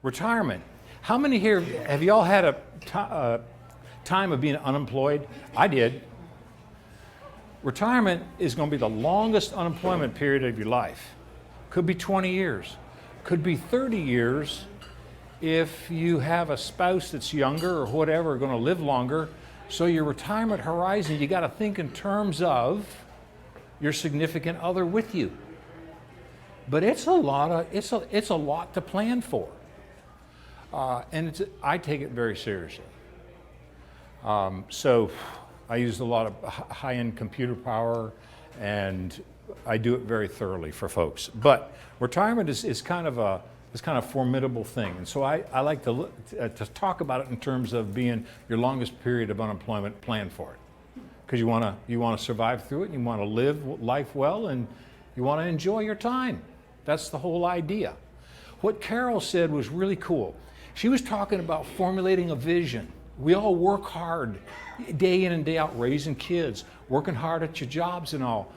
Retirement. How many here, have y'all had a time of being unemployed? I did. Retirement is going to be the longest unemployment period of your life. Could be 20 years. Could be 30 years if you have a spouse that's younger or whatever, going to live longer. So your retirement horizon, you got to think in terms of your significant other with you. But it's a lot to plan for. And I take it very seriously. So I use a lot of high-end computer power, and I do it very thoroughly for folks. But retirement is kind of a formidable thing, and so I like to talk about it in terms of being your longest period of unemployment. Plan for it, because you want to survive through it. And you want to live life well, and you want to enjoy your time. That's the whole idea. What Carol said was really cool. She was talking about formulating a vision. We all work hard day in and day out raising kids, working hard at your jobs and all.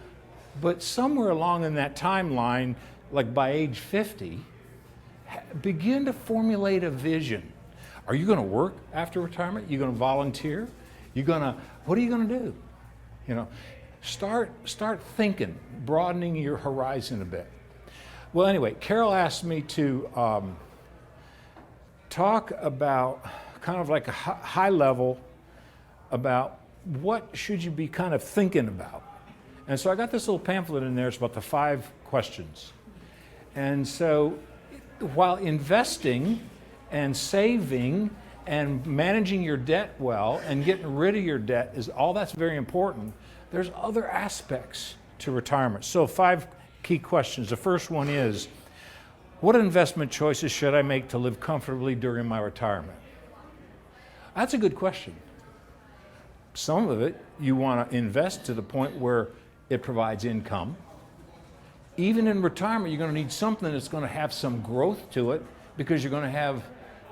But somewhere along in that timeline, like by age 50, begin to formulate a vision. Are you going to work after retirement? You going to volunteer? What are you going to do? You know, start thinking, broadening your horizon a bit. Well, anyway, Carol asked me to talk about kind of like a high level about what should you be kind of thinking about. And so I got this little pamphlet in there. It's about the 5 questions. And so while investing and saving and managing your debt well and getting rid of your debt is all that's very important, there's other aspects to retirement. So 5 key questions. The first one is, what investment choices should I make to live comfortably during my retirement? That's a good question. Some of it you want to invest to the point where it provides income. Even in retirement, you're going to need something that's going to have some growth to it, because you're going to have,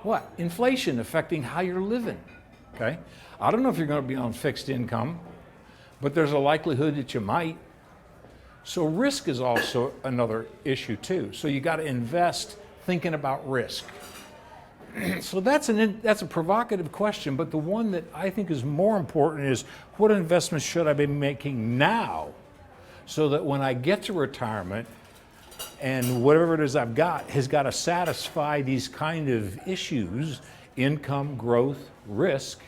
what? Inflation affecting how you're living, okay? I don't know if you're going to be on fixed income, but there's a likelihood that you might. So risk is also another issue too. So you got to invest thinking about risk. So that's a provocative question, but the one that I think is more important is, what investments should I be making now so that when I get to retirement and whatever it is I've got has got to satisfy these kind of issues, income, growth, risk,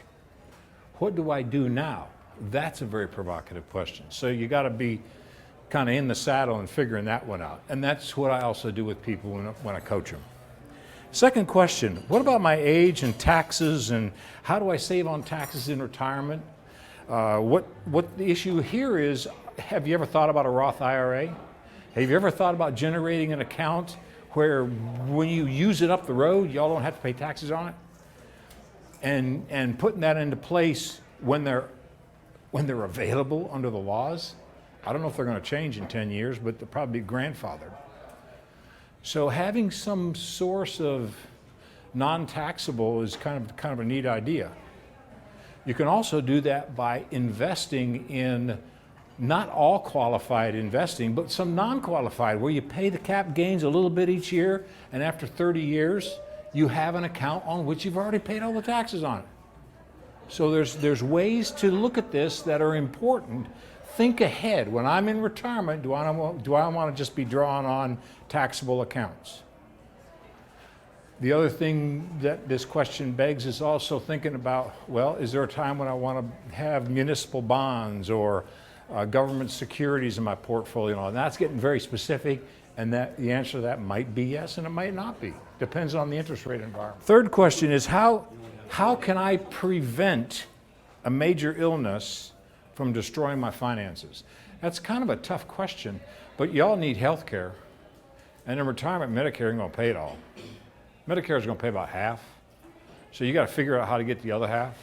what do I do now? That's a very provocative question. So you got to be kind of in the saddle and figuring that one out. And that's what I also do with people when I coach them. Second question, what about my age and taxes, and how do I save on taxes in retirement? What the issue here is, have you ever thought about a Roth IRA? Have you ever thought about generating an account where when you use it up the road, y'all don't have to pay taxes on it? And putting that into place when they're available under the laws. I don't know if they're going to change in 10 years, but they'll probably be grandfathered. So having some source of non-taxable is kind of a neat idea. You can also do that by investing in not all qualified investing, but some non-qualified, where you pay the cap gains a little bit each year, and after 30 years, you have an account on which you've already paid all the taxes on it. So there's ways to look at this that are important. Think ahead. When I'm in retirement, do I want to just be drawing on taxable accounts? The other thing that this question begs is also thinking about, well, is there a time when I want to have municipal bonds or government securities in my portfolio? And that's getting very specific, and that the answer to that might be yes, and it might not be. Depends on the interest rate environment. Third question is, how can I prevent a major illness from destroying my finances? That's kind of a tough question, but y'all need health care. And in retirement, Medicare ain't going to pay it all. Medicare is going to pay about half. So you got to figure out how to get the other half.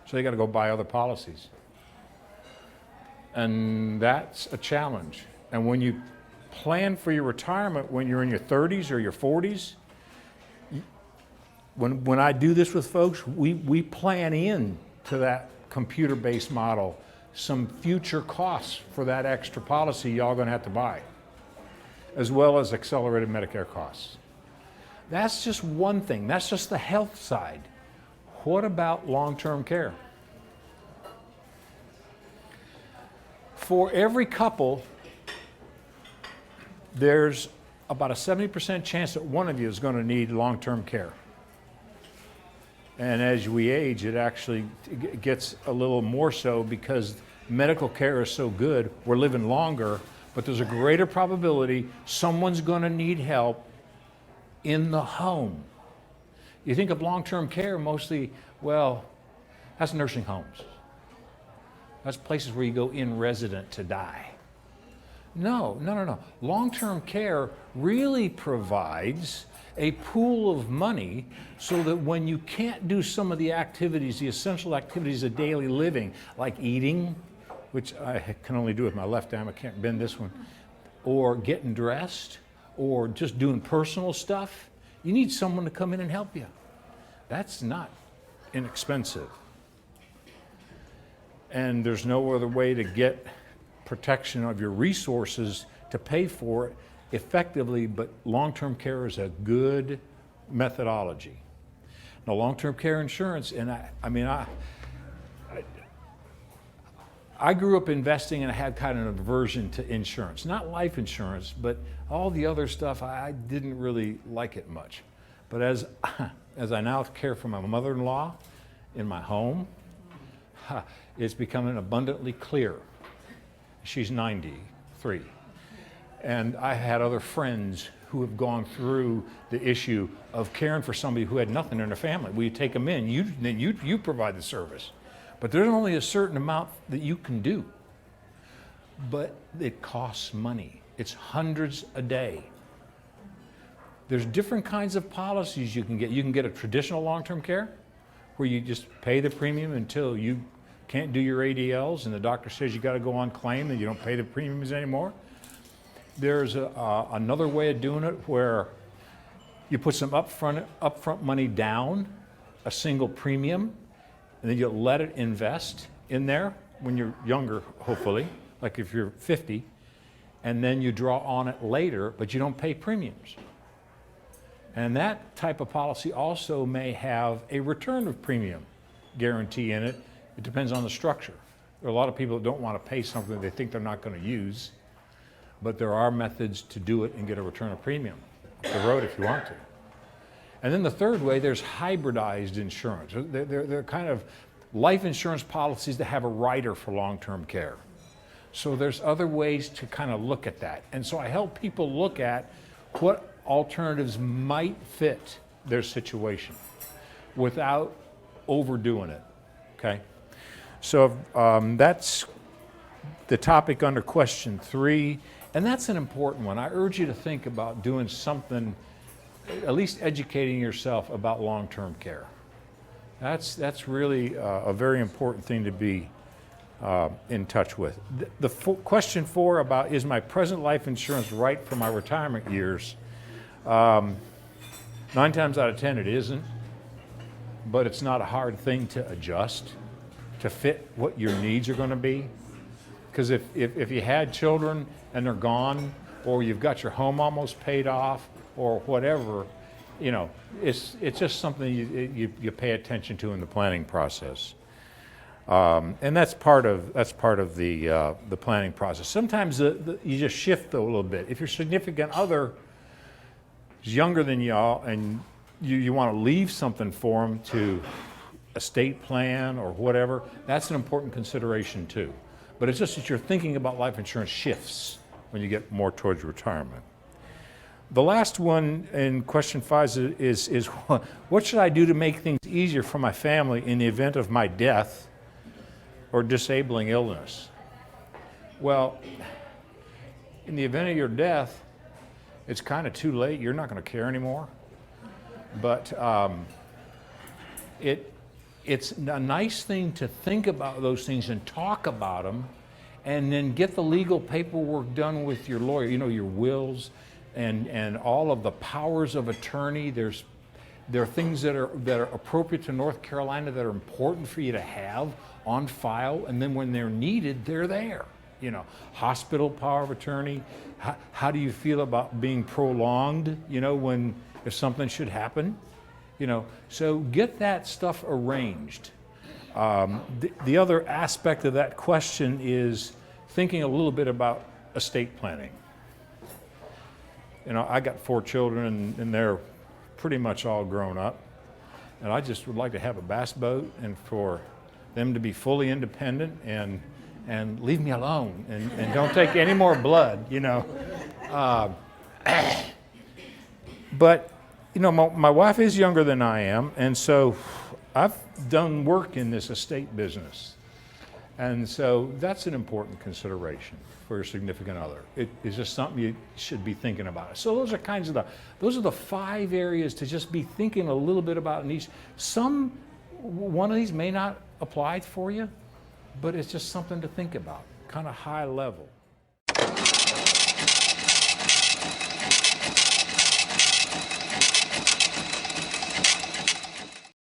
So you got to go buy other policies. And that's a challenge. And when you plan for your retirement when you're in your 30s or your 40s, when I do this with folks, we plan in to that computer-based model some future costs for that extra policy y'all going to have to buy, as well as accelerated Medicare costs. That's just one thing. That's just the health side. What about long-term care? For every couple, there's about a 70% chance that one of you is going to need long-term care. And as we age, it actually gets a little more so because medical care is so good, we're living longer, but there's a greater probability someone's going to need help in the home. You think of long-term care mostly, well, that's nursing homes. That's places where you go in resident to die. No. Long-term care really provides a pool of money so that when you can't do some of the activities, the essential activities of daily living, like eating, which I can only do with my left arm, I can't bend this one, or getting dressed, or just doing personal stuff, you need someone to come in and help you. That's not inexpensive. And there's no other way to get protection of your resources to pay for it effectively, but long-term care is a good methodology. Now, long-term care insurance, and I grew up investing and I had kind of an aversion to insurance. Not life insurance, but all the other stuff, I didn't really like it much. But as I now care for my mother-in-law in my home, it's becoming abundantly clear. She's 93. And I had other friends who have gone through the issue of caring for somebody who had nothing in their family. We take them in, then you provide the service. But there's only a certain amount that you can do. But it costs money. It's hundreds a day. There's different kinds of policies you can get. You can get a traditional long-term care where you just pay the premium until you can't do your ADLs and the doctor says you got to go on claim and you don't pay the premiums anymore. There's another way of doing it where you put some upfront money down, a single premium, and then you let it invest in there when you're younger, hopefully, like if you're 50, and then you draw on it later, but you don't pay premiums. And that type of policy also may have a return of premium guarantee in it. It depends on the structure. There are a lot of people that don't want to pay something they think they're not going to use, but there are methods to do it and get a return of premium up the road if you want to. And then the third way, there's hybridized insurance. They're kind of life insurance policies that have a rider for long-term care. So there's other ways to kind of look at that. And so I help people look at what alternatives might fit their situation without overdoing it, okay? So that's the topic under question 3, and that's an important one. I urge you to think about doing something, at least educating yourself about long-term care. That's really a very important thing to be in touch with. Question 4 about is my present life insurance right for my retirement years? 9 times out of 10 it isn't, but it's not a hard thing to adjust to fit what your needs are going to be. Because if you had children and they're gone, or you've got your home almost paid off, or whatever, you know, it's just something you pay attention to in the planning process. And that's part of the planning process. Sometimes you just shift a little bit. If your significant other is younger than y'all and you want to leave something for them to estate plan or whatever, that's an important consideration too. But it's just that your thinking about life insurance shifts when you get more towards retirement. The last one in question 5 is what should I do to make things easier for my family in the event of my death or disabling illness? Well, in the event of your death, it's kind of too late. You're not going to care anymore. But it's a nice thing to think about those things and talk about them, and then get the legal paperwork done with your lawyer. You know, your wills and all of the powers of attorney. There are things that are appropriate to North Carolina that are important for you to have on file, and then when they're needed, they're there. You know, hospital power of attorney. How do you feel about being prolonged? You know, if something should happen. You know, so get that stuff arranged. The other aspect of that question is thinking a little bit about estate planning. You know, I got 4 children and they're pretty much all grown up. And I just would like to have a bass boat and for them to be fully independent and leave me alone and don't take any more blood, you know. But, you know, my wife is younger than I am, and so I've done work in this estate business. And so that's an important consideration for your significant other. It is just something you should be thinking about. So those are the 5 areas to just be thinking a little bit about in each. One of these may not apply for you, but it's just something to think about, kind of high level.